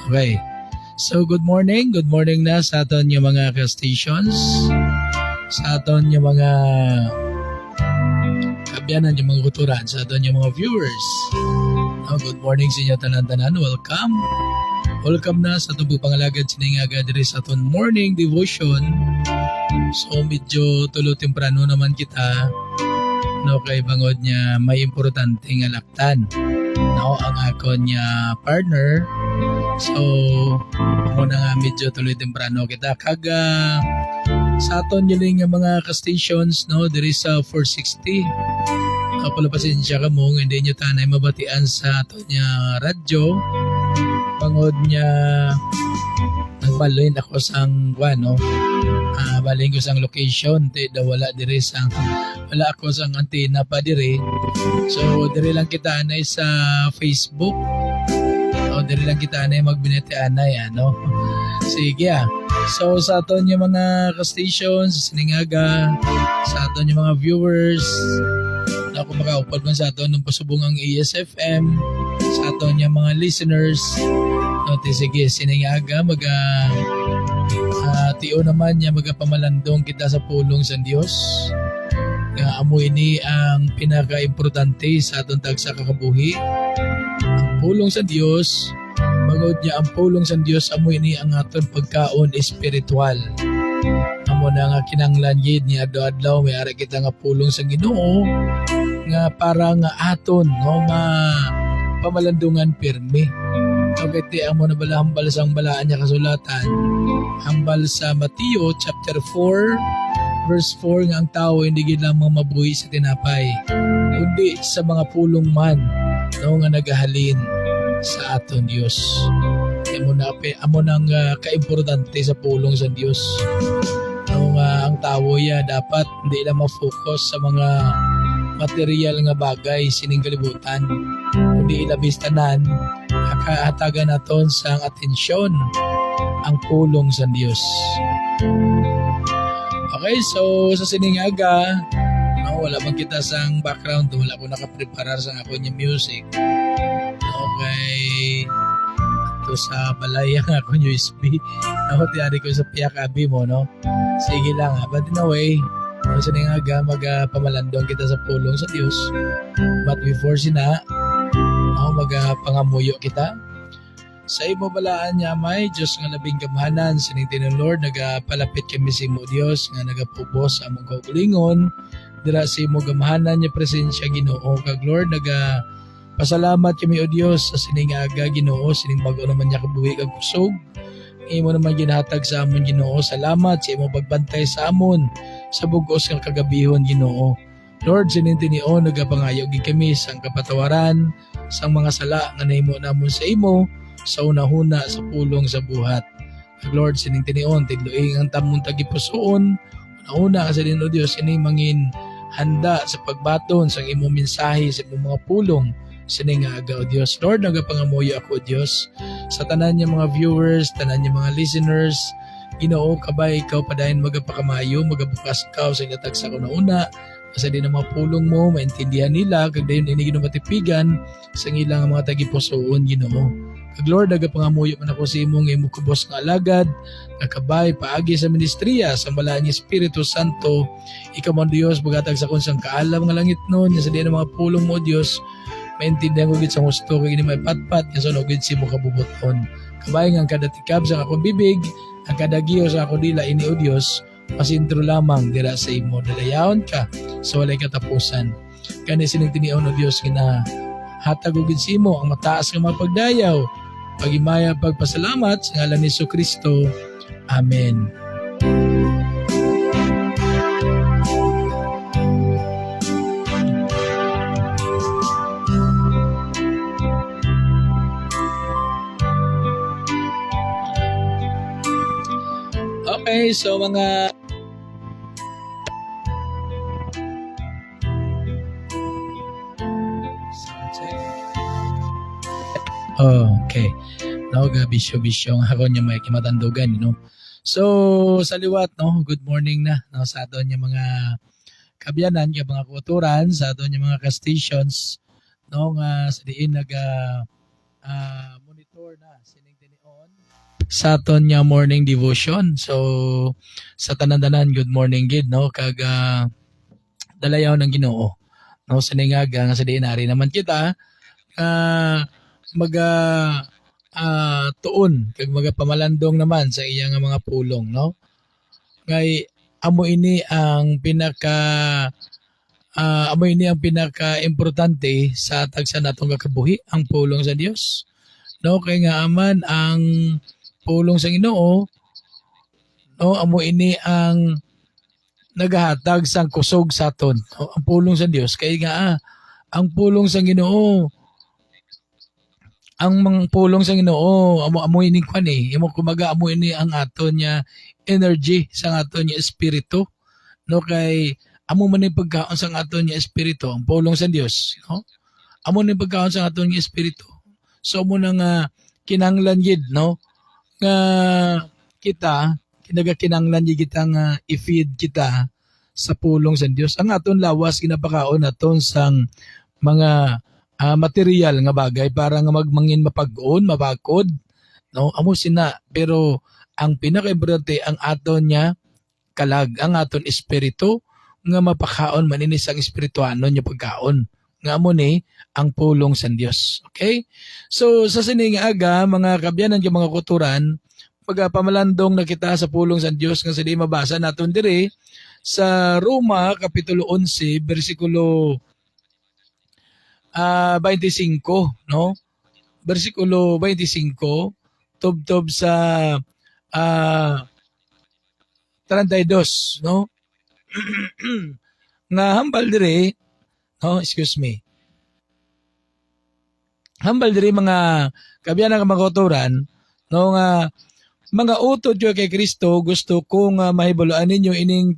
Okay. So good morning na sa aton yung mga ka-stations, sa aton yung mga kabyanan, yung mga kuturan, sa aton yung mga viewers. Good morning sa inyo tanan-tanan. Welcome na sa itong pangalagad siningaga diri sa aton morning devotion. So medyo tulo temprano naman kita, no, kay bangod niya may importante nga laktan. No, ang akon niya partner. So muna nga medyo tuloy temprano kita kaga sa aton yung mga ka-stations, no, diri sa 460. Pala pasensya ka mo, hindi nyo tanay mabatian sa aton niya radyo. Bangod niya nagbaloyin ako sang balin ko sang location, wala diri sang wala ako sang antena pa diri. So diri lang kita anay sa Facebook. O diri lang kita anay magbinete anay Sige So sa aton yung mga ka-stations, sa Siningaga, sa aton yung mga viewers, ako makaupad man sa aton ng pasubungang ASFM, sa aton yung mga listeners. Sige, Siningaga, tiyo naman niya magapamalandong kita sa pulong sa Diyos. Amoy ni ang pinaka-importante sa aton tagsa kakabuhi. Ang pulong sa Diyos, bangod niya ang pulong sa Diyos, amoy ni ang aton pagkaon espiritual. Amo na nga kinanglan yid ni adlaw-adlaw may ara kita nga pulong sa Ginoo nga para nga aton pamalandungan pirmi. Kagiti amo na bala hambal sang balaan niya kasulatan. Hambal sa Mateo chapter 4 verse 4 nga ang tao hindi gid lamang mabuhi sa tinapay, kundi sa mga pulong man nga nagahalin sa aton Dios. Amo nang kaimportante sa pulong sa Dios. Ang tao dapat hindi lang ma-focus sa mga material nga bagay sining kalibutan, kundi ilabis tanan hatagan naton sang atensyon ang pulong sa Dios. Okay, so sa Siningaga, wala man kita sang background, wala ko nakapreparar sa ako niya music. Okay, ito sa balay ang ako USB. Tiyari ko sa piyak abi mo, no? Sige lang but in a way, sa Siningaga, magpamalandong kita sa pulong sa Diyos. But before magpangamuyo kita. Sa imo balaan niya may Diyos nga labing gamhanan, sinintin ng Lord, nagapalapit kami sa imo Diyos, nga nagapubos among kaugalingon, dira sa imo gamhanan niya presensya Ginoo. Kag Lord, pasalamat kami o Diyos sa Siningaga Ginoo, sining bago naman niya kabuhi kag kusog. Imo naman ginhatag sa amon Ginoo. Salamat sa imo pagbantay sa amon sa bugos nga kagabihon Ginoo. Lord, sinintin niyo nagapangayo gid kami sang kapatawaran sang mga sala nga nahimo namon sa imo sa unahuna sa pulong sa buhat. Lord, sinintin niyo tidloing ang tamong tagipusoon una sa dinyo Dios ini mangin handa sa pagbaton sa imong mensahe sa imong mga pulong Siningaga o Dios. Lord, nagapangamuyo ako Dios sa tanan niya mga viewers, tanan niya mga listeners. Ginoo, kabay ikaw padayon magapakamayo, magabukas ka sa inyong tagsa ko na una. Kasi din ang mga pulong mo, maintindihan nila, kag dayon ini Ginoo matipigan sa ilang mga tagipusoon Ginoo. Kag Lord, nagapangamuyo man ako sa imong kubos nga alagad, nakabay paagi sa ministriya sa balaan ni Espiritu Santo. Ikaw man Dios, bugatag sa konsang kaalam nga langit noon, sa din ang mga pulong mo Dios, maintindihan ko gid sa gusto kag ini may patpat nga sunog gid si mo kabubuton. Kabay nga kada tikab sa akong bibig, ang kada giyo sa akong dila ini o Dios, pasintro lamang dira sa imo. Dalayawon ka sa walay katapusan. Kani sining tinion o Dios nga hatag gid si imo ang mataas nga mga pagdayaw, pagimaya, pagpasalamat sa ngalan ni Jesucristo. Amen. Okay, so mga okay. Bisyo-bisyo ang hakon niya may kimatandugan, So, sa liwat, good morning na, sa aton niya mga kabyanan, yung mga kuturan, sa aton niya mga ka-stations, nga sa diin monitor na sining tinion sa aton nga morning devotion. So sa tanan-tanan good morning gid no kag dalayaw ng Ginoo. No sa nga sa diinari naman kita maga tuon kag magapamalandong naman sa iyang mga pulong no. Ngay amo ini ang pinaka importante sa tagsa natong kakabuhi ang pulong sa Dios. No kay nga aman ang pulong sa Ginoo no amo ini ang nagahatag sang kusog sa aton. No, ang pulong sa Dios kay nga ang pulong sa Ginoo ang mga pulong sa Ginoo amo ini kwan amo kumaga amo ini ang aton nya energy sa aton nya espiritu no kay amo man ni pagkaon sa aton nya espiritu ang pulong sa Dios no amo ni pagkaon sa aton nya espiritu so amo na nga kinahanglan gid no nga kita kinahanglan gid kita nga i-feed kita sa pulong sa Dios ang aton lawas ginapakaon naton sang mga material nga bagay para nga magmangin mapag-on, mabakod, no? Amo sina pero ang pinaka-importante ang aton nya kalag, ang aton espiritu nga mapakaon manini sang espirituano nya pagkaon. Nga amo ni ang pulong sa Dios. Okay? So sa sining aga mga kabyanan nga mga kuturan, pamalandong na kita sa pulong sa Dios nga sa di mabasa naton diri sa Roma kapitulo 11 bersikulo 25 no bersikulo 25 tubtob sa 32 no nga hambal diri no hambal diri mga kabyanan nga mga kauturan no nga mga utod yo kay Kristo gusto ko nga mahibaluan ninyo ining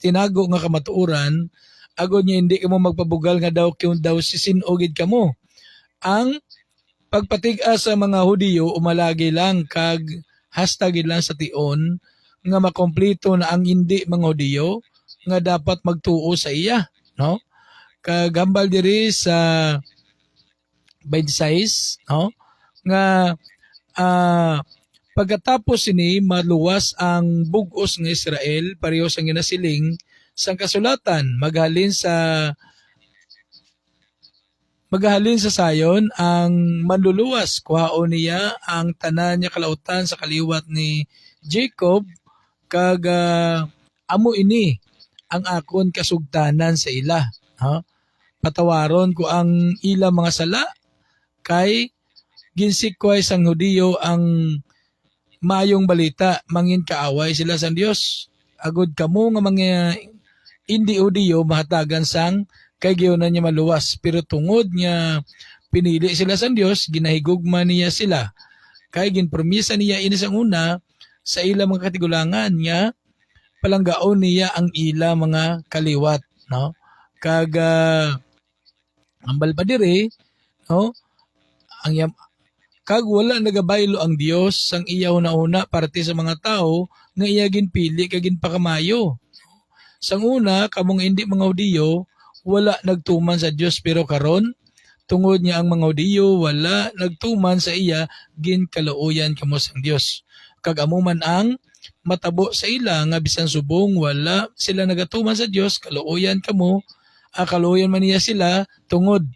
tinago nga kamatuoran agod niya hindi kamo magpabugal nga daw sisinogid kamo. Ang pagpatig-a sa mga Hudiyo umalagi lang kag hashtag lang sa tion nga makompleto na ang hindi mga Hudiyo nga dapat magtuo sa iya, no? Kag hambal diri sa 26, no? Nga pagkatapos ini maluwas ang bug-os nga Israel pareho sa ginasiling sang kasulatan maghalin sa sayon ang manluluwas kuhaon niya ang tanan niya kalautan sa kaliwat ni Jacob kag amo ini ang akon kasugtanan sa ila ha patawaron ko ang ila mga sala kay ginsikway sang Hudiyo ang mayong balita mangin kaaway sila sa Dios agud kamo nga mga hindi Hudiyo mahatagan sang kay giyonan niya maluwas pero tungod niya pinili sila sa Dios ginahigugma niya sila kay ginpromisa niya ini sang una sa ila mga katigulangan niya palanggaon niya ang ila mga kaliwat no kag ambal pa diri no ang kag wala nagabaylo ang Dios sang iyaw na una parte sa mga tao nga iya ginpili kag ginpakamayo. Sang una kamong hindi mga Hudiyo wala nagtuman sa Dios pero karon tungod niya ang mga Hudiyo wala nagtuman sa iya ginkaluoyan kamo sang Dios. Kag amo man ang matabo sa ila nga bisan subong wala sila nagatuman sa Dios kaluoyan kamo kaluoyan man niya sila tungod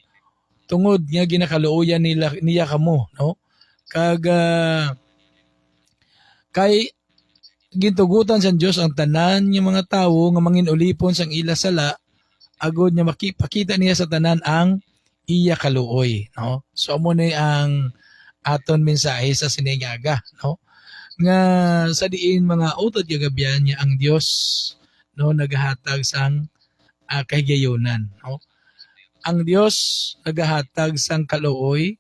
nga ginakaluoyan niya kamo no kag kay gintugutan sa Dios ang tanan ng mga tawo nga manginulipon sang ila sala agod niya makipakita niya sa tanan ang iya kaluoy no so amo ni ang aton mensahe sa sinigaga no nga sa diin mga utod gagabian niya ang Dios no nagahatag sang kahigayonan no ang Dios nagahatag sang kaluoy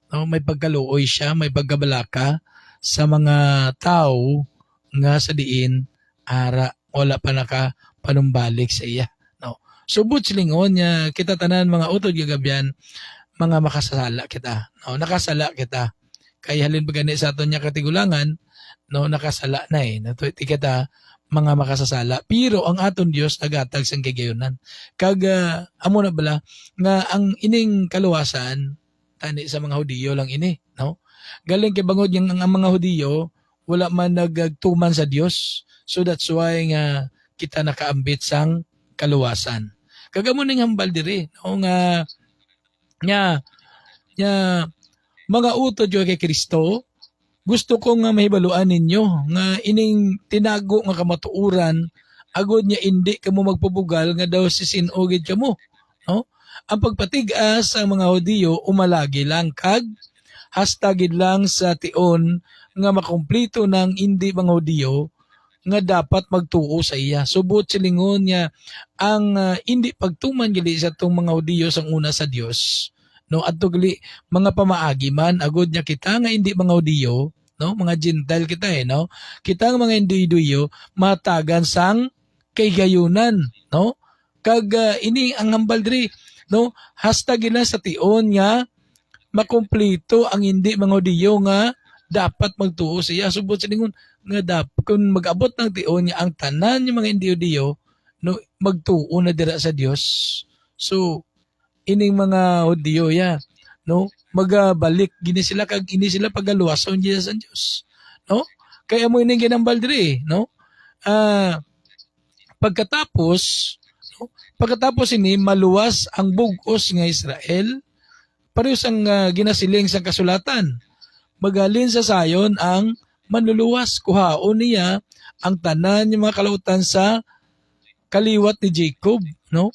no may pagkaluoy siya may pagkabalaka sa mga tao nga sa diin ara wala pa naka panumbalik sa iya no subot silingon nya kita tanan mga utod gagabian mga makasala kita no nakasala kita kay halin pagani sa aton nya katigulangan no nakasala na natuti kita mga makasasala pero ang aton Dios nagatag sang kagayonan kag amo na bala nga ang ining kaluwasan tani sa mga Hudiyo lang ini no galing kay bangod yung ang mga Hudiyo wala man nagtuman sa Dios. So that's why nga kita nakaambit sang kaluwasan. Kagamo ning hambal diri no nga nya mga utod yo kay Kristo, gusto ko nga mahibaluan ninyo nga ining tinago nga kamatuoran agod niya indi kamo magpabugal nga daw sisinugid kamo, no? Ang pagpatigas sa mga Hudiyo umalagi lang kag hastagid lang sa tion nga makumpleto ng indi mga Hudiyo nga dapat magtuo sa iya. Subot silingon niya ang indi pagtuman gali sa tong mga Hudiyo sang una sa Dios. No, adto gali mga pamaagi man agod niya kita nga indi mga Hudiyo, no? Mga Gentile kita no. Kita nga mga Hudiyo matagan sang kay gayunan, no? Kag ini ang hambal diri, no? Hashtag ila sa tion nga makumpleto ang hindi mga Hudiyo nga dapat magtuo siya. Subot silingon nga dapat kung mag-abot ng tion niya ang tanan yung mga hindi Hudiyo, no, magtuo na dira sa Dios. So ining mga Hudiyo no, magabalik gini sila kag ini sila pagaluwason diya sa Dios, no? Kaya mo ining ginambal diri, no? Pagkatapos ini maluwas ang bug-os nga Israel, parehas ang ginasiling sa kasulatan. Magalin sa sayon ang manluluwas, kuhaon niya ang tanan ng mga kalautan sa kaliwat ni Jacob, no?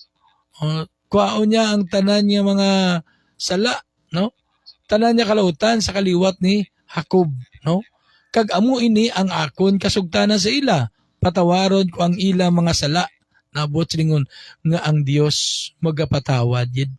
Kuhaon niya ang tanan niya mga sala, no? Tanan niya kalautan sa kaliwat ni Jacob, no? Kag amo ini ang akon kasugtanan sa ila, patawaron ko ang ila mga sala. Nabot silingon nga ang Dios magapatawad yun.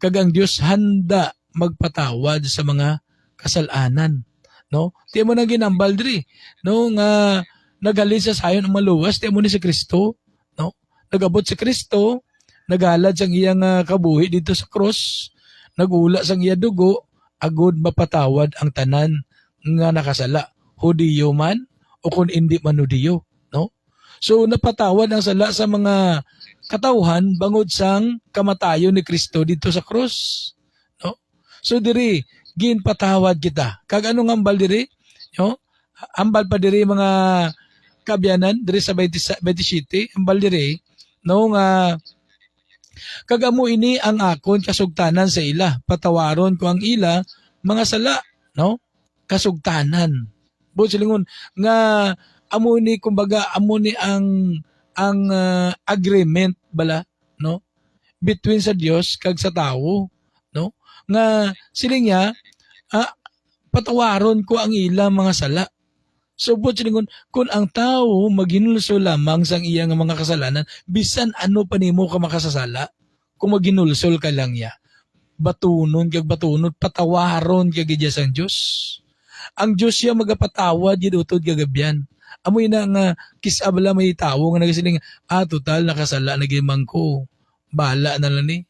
Kag ang Dios handa magpatawad sa mga kasalanan, no? Tiyan mo na ginambal diri, no, nga nagalin sa sayon ang maluwas, tiyan mo ni si Kristo, no? Nagabot si Kristo, naghalad sang iyang kabuhi dito sa cross, nagula sang iya dugo, agud mapatawad ang tanan nga nakasala, Hudiyo man o kung hindi man Hudiyo, no? So napatawad ang sala sa mga katawhan bangod sang kamatayon ni Kristo dito sa cross, no? So diri ginpatawad kita. Kag anong hambal diri? No? Hambal pa diri mga kabyanan diri sa 27, hambal diri no nga kagamo ini ang akon kasugtanan sa ila, patawaron ko ang ila mga sala, no? Kasugtanan. Bo silingon nga amo ni kumbaga amo ni ang agreement bala, no? Between sa Dios kag sa tawo, no? Nga siling niya patawaron ko ang ila mga sala. So po silingon kung ang tao maginulso lamang sang iya nga mga kasalanan, bisan ano pa nimo ka makasasala, kung maginulsol ka lang ya, batunon kag batunon, patawaron kag iya sang Dios. Ang Dios siya magapatawad yun utod gagabyan. Amoy na nga kisabala may tawo nga nagasiling, total nakasala nagimang ko. Bala na lang ni.